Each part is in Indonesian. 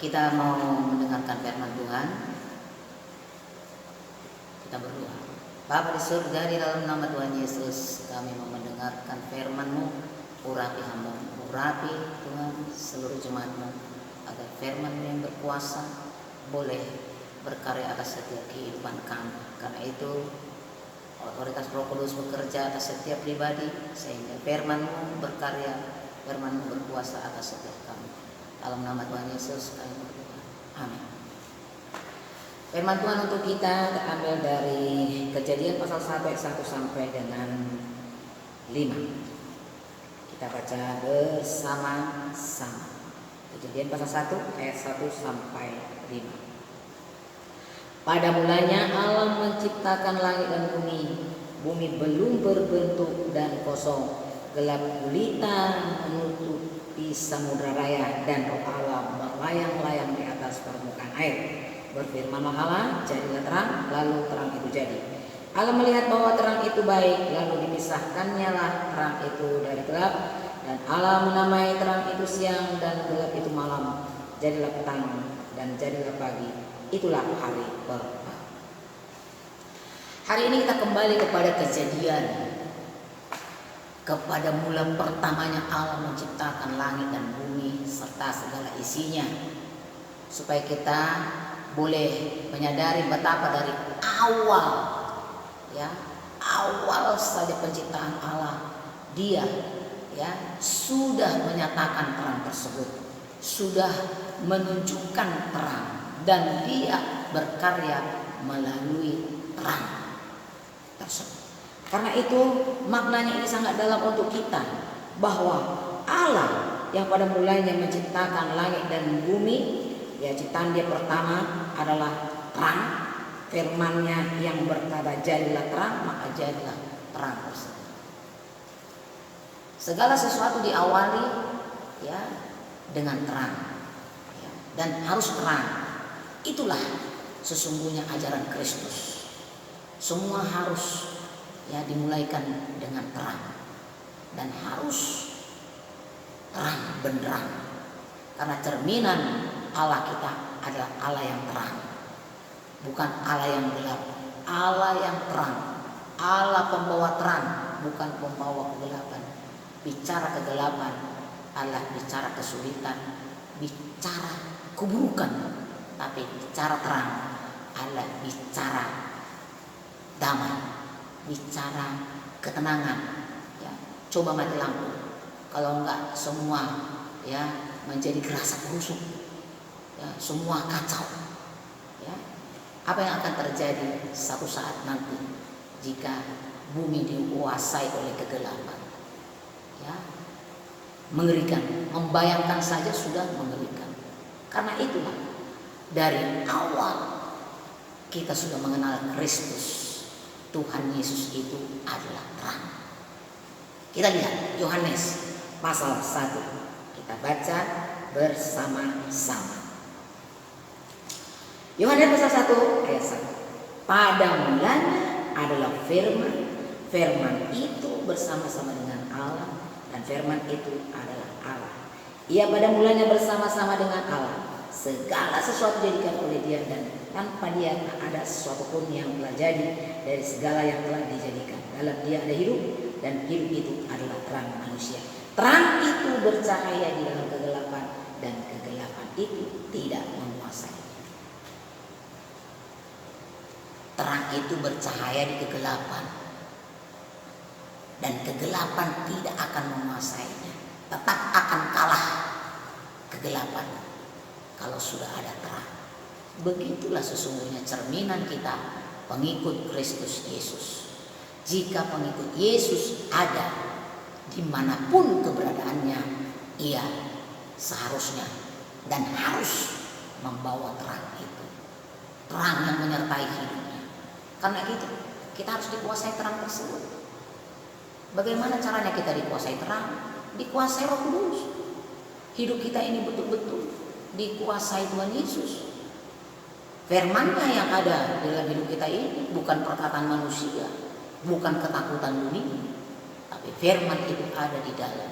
kita mau mendengarkan firman Tuhan. Kita berdoa. Bapa di surga, di dalam nama Tuhan Yesus, kami mau mendengarkan firman-Mu. Urapi hamba-Mu, urapi Tuhan seluruh jemaat-Mu, agar firman-Mu yang berkuasa boleh berkarya atas setiap kehidupan kami. Karena itu otoritas Roh Kudus bekerja atas setiap pribadi, sehingga firman-Mu berkarya, firman-Mu berkuasa atas setiap kami. Dalam nama Tuhan Yesus kami berdoa. Amin. Firman Tuhan untuk kita terambil dari Kejadian pasal 1 ayat 1 sampai dengan 5. Kita baca bersama-sama. Kejadian pasal 1 ayat 1 sampai 5. Pada mulanya Allah menciptakan langit dan bumi. Bumi belum berbentuk dan kosong. Gelap gulita menutupi samudra raya, dan roh Allah melayang-layang di atas permukaan air. Berfirmanlah Allah, jadilah terang, lalu terang itu jadi. Allah melihat bahwa terang itu baik, lalu dipisahkannya lah terang itu dari gelap. Dan Allah menamai terang itu siang dan gelap itu malam. Jadilah petang dan jadilah pagi. Itulah hari pertama. Hari ini kita kembali kepada Kejadian, kepada mula pertamanya Allah menciptakan langit dan bumi serta segala isinya, supaya kita boleh menyadari betapa dari awal, awal saja penciptaan Allah, Dia sudah menyatakan terang tersebut, sudah menunjukkan terang, dan Dia berkarya melalui terang tersebut. Karena itu maknanya ini sangat dalam untuk kita, bahwa Allah yang pada mulanya menciptakan langit dan bumi, ciptaan Dia pertama adalah terang. Firman-Nya yang berkata jadilah terang, maka jadilah terang tersebut. Segala sesuatu diawali dengan terang, dan harus terang. Itulah sesungguhnya ajaran Kristus. Semua harus dimulaikan dengan terang, dan harus terang benderang, karena cerminan Allah kita adalah Allah yang terang, bukan Allah yang gelap. Allah yang terang, Allah pembawa terang, bukan pembawa kegelapan. Bicara kegelapan adalah bicara kesulitan, bicara keburukan. Tapi bicara terang adalah bicara damai, bicara ketenangan. Coba mati lampu, kalau enggak semua menjadi gerasa gerusuk, semua kacau. Apa yang akan terjadi satu saat nanti jika bumi dikuasai oleh kegelapan? Mengerikan, membayangkan saja sudah mengerikan. Karena itulah dari awal kita sudah mengenal Kristus. Tuhan Yesus itu adalah terang. Kita lihat Yohanes pasal 1. Kita baca bersama-sama. Yohanes pasal 1 ayat 1. Pada mulanya adalah firman. Firman itu bersama-sama dengan Allah, dan firman itu adalah Allah. Ia pada mulanya bersama-sama dengan Allah. Segala sesuatu dijadikan oleh Dia, dan tanpa Dia tak ada sesuatu pun yang telah jadi dari segala yang telah dijadikan. Dalam Dia ada hidup, dan hidup itu adalah terang manusia. Terang itu bercahaya di dalam kegelapan, dan kegelapan itu tidak menguasai. Terang itu bercahaya di kegelapan, dan kegelapan tidak akan menguasainya. Tetap akan kalah kegelapan kalau sudah ada terang. Begitulah sesungguhnya cerminan kita, pengikut Kristus Yesus. Jika pengikut Yesus ada dimanapun keberadaannya, ia seharusnya dan harus membawa terang itu, terang yang menyertai hidupnya. Karena itu kita harus dikuasai terang tersebut. Bagaimana caranya kita dikuasai terang? Dikuasai Roh Kudus. Hidup kita ini betul-betul dikuasai Tuhan Yesus. Firman-Nya yang ada dalam hidup kita ini bukan perkataan manusia, bukan ketakutan dunia, tapi firman itu ada di dalam.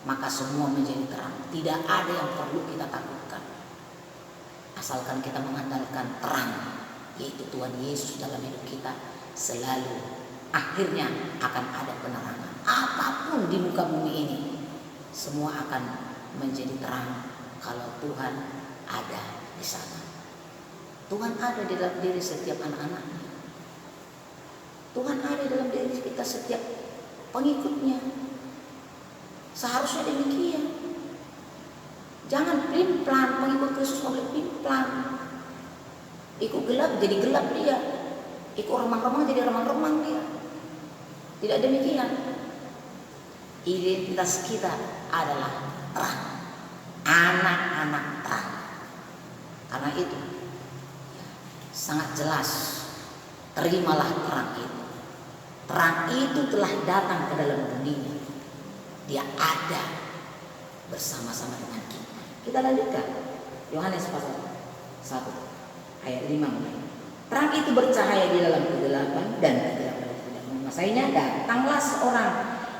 Maka semua menjadi terang. Tidak ada yang perlu kita asalkan kita mengandalkan terang, yaitu Tuhan Yesus dalam hidup kita, selalu akhirnya akan ada penerangan. Apapun di muka bumi ini, semua akan menjadi terang kalau Tuhan ada di sana. Tuhan ada di dalam diri setiap anak-anaknya. Tuhan ada dalam diri kita setiap pengikutnya. Seharusnya demikian. Jangan pelin-pelan, pengikut Kristus boleh pelin-pelan. Ikut gelap jadi gelap dia. Ikut remang-remang jadi remang-remang dia. Tidak demikian. Identitas kita adalah terang. Anak-anak terang. Karena itu sangat jelas, terimalah terang itu. Terang itu telah datang ke dalam dunia. Dia ada bersama-sama dengan kita. Kita lanjutkan Yohanes pasal 1 ayat 5 mulai. Terang itu bercahaya di dalam kegelapan dan kegelapan tidak menguasainya. Datanglah seorang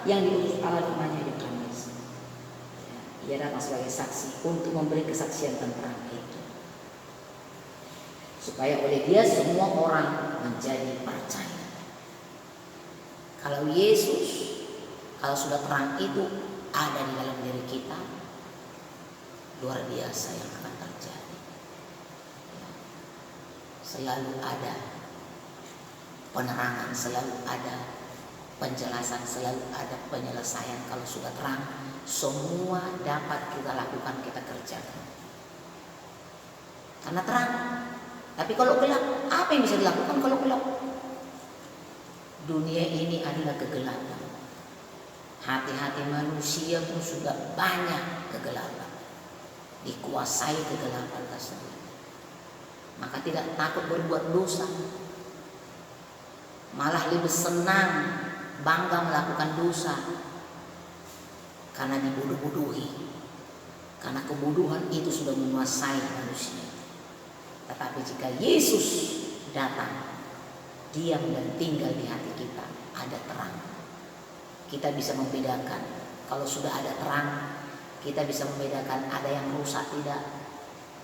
yang diutus Allah namanya Yohanes. Ia datang sebagai saksi untuk memberi kesaksian tentang itu, supaya oleh dia semua orang menjadi percaya. Kalau Yesus, kalau sudah terang itu ada di dalam diri kita, luar biasa yang akan terjadi. Selalu ada penerangan, selalu ada penjelasan, selalu ada penyelesaian. Kalau sudah terang, semua dapat kita lakukan, kita kerjakan. Karena terang. Tapi kalau gelap, apa yang bisa dilakukan kalau gelap? Dunia ini adalah kegelapan. Hati-hati manusia pun sudah banyak kegelapan. Dikuasai kegelapan tersebut. Maka tidak takut berbuat dosa. Malah lebih senang, bangga melakukan dosa. Karena dibodoh-bodohi. Karena kebodohan itu sudah menguasai manusia. Tetapi jika Yesus datang, diam dan tinggal di hati kita, ada terang. Kita bisa membedakan. Kalau sudah ada terang, kita bisa membedakan ada yang rusak tidak.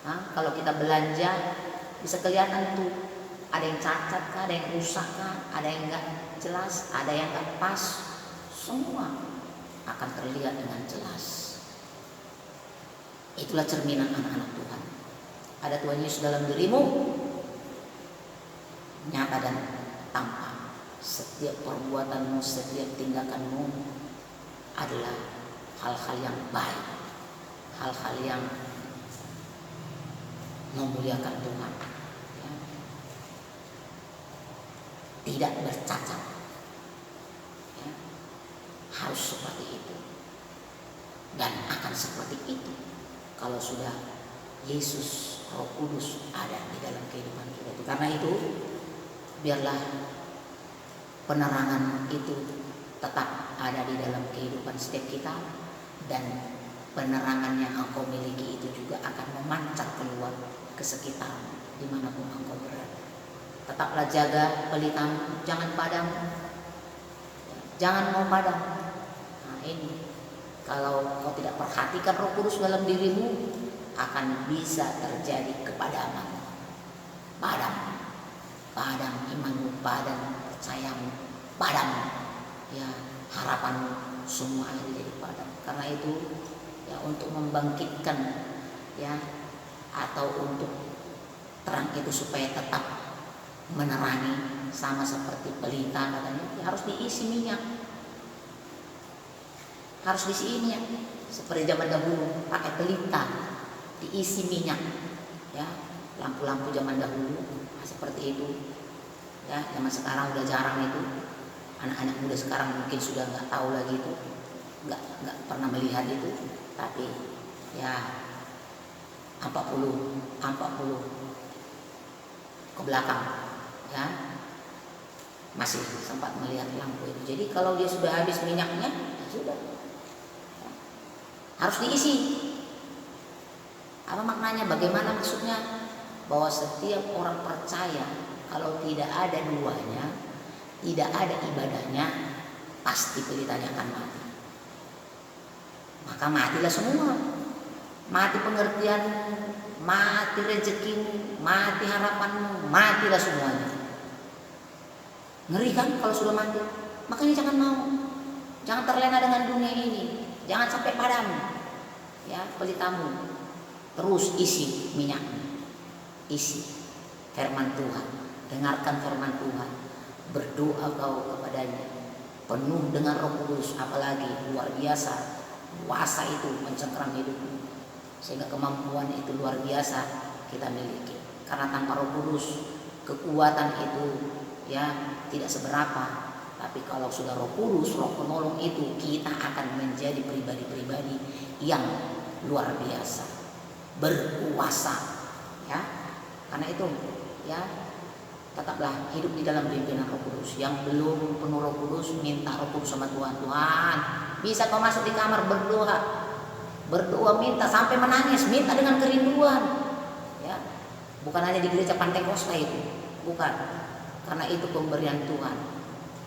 Kalau kita belanja, bisa kelihatan tuh ada yang cacat kah, ada yang rusak kah, ada yang enggak jelas, ada yang enggak pas. Semua akan terlihat dengan jelas. Itulah cerminan anak-anak Tuhan. Ada Tuhan Yesus dalam dirimu, nyata dan tampak. Setiap perbuatanmu, setiap tindakanmu adalah hal-hal yang baik, hal-hal yang memuliakan Tuhan, ya. Tidak bercacat, ya. Harus seperti itu dan akan seperti itu kalau sudah Yesus Roh Kudus ada di dalam kehidupan kita. Karena itu biarlah penerangan itu tetap ada di dalam kehidupan setiap kita, dan penerangan yang engkau miliki itu juga akan memancar keluar ke sekitar dimanapun engkau berada. Tetaplah jaga pelitamu, jangan padam, jangan mau padam. Nah ini, kalau kau tidak perhatikan Roh Kudus dalam dirimu, akan bisa terjadi kepadaman. Padam imanmu, padam percayamu, padam ya harapanmu, semua yang jadi padam. Karena itu ya, untuk membangkitkan ya, atau untuk terang itu supaya tetap menerangi, sama seperti pelita katanya, ya harus diisi minyak. Harus diisi minyak. Seperti zaman dahulu pakai pelita, diisi minyak ya, lampu-lampu zaman dahulu seperti itu ya. Zaman sekarang udah jarang itu, anak-anak muda sekarang mungkin sudah nggak tahu lagi itu, nggak pernah melihat itu. Tapi ya 40 ke belakang ya, masih sempat melihat lampu itu. Jadi kalau dia sudah habis minyaknya, ya sudah ya, harus diisi. Apa maknanya? Bagaimana maksudnya? Bahwa setiap orang percaya kalau tidak ada duanya, tidak ada ibadahnya, pasti pelitanya akan mati. Maka matilah semua. Mati pengertian mati rezekimu, mati harapanmu, matilah semuanya. Ngeri kan kalau sudah mati? Makanya jangan mau, jangan terlena dengan dunia ini, jangan sampai padam ya pelitamu. Terus isi minyakmu, isi firman Tuhan, dengarkan firman Tuhan, berdoa kau kepadanya, penuh dengan Roh Kudus. Apalagi luar biasa kuasa itu mencengkeram hidupmu, sehingga kemampuan itu luar biasa kita miliki. Karena tanpa Roh Kudus kekuatan itu ya tidak seberapa. Tapi kalau sudah Roh Kudus, Roh penolong itu, kita akan menjadi pribadi-pribadi yang luar biasa, berkuasa ya. Karena itu ya, tetaplah hidup di dalam pimpinan Roh Kudus. Yang belum penuh Roh Kudus, minta Roh Kudus sama Tuhan. Tuhan, bisa kau masuk di kamar berdoa, minta sampai menangis, minta dengan kerinduan ya. Bukan hanya di gereja Pantekosta itu, bukan. Karena itu pemberian Tuhan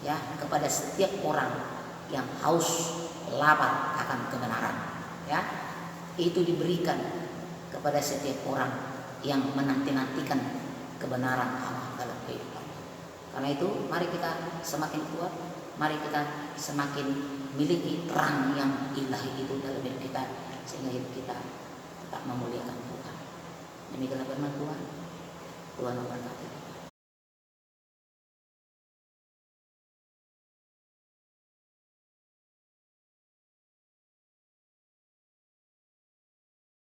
ya kepada setiap orang yang haus lapar akan kebenaran ya. Itu diberikan kepada setiap orang yang menanti-nantikan kebenaran Allah dalam kehidupan. Karena itu mari kita semakin kuat, mari kita semakin miliki terang yang ilahi itu dalam hidup kita, sehingga hidup kita tetap memuliakan Tuhan. Demikianlah firman Tuhan. Tuhan memberkati.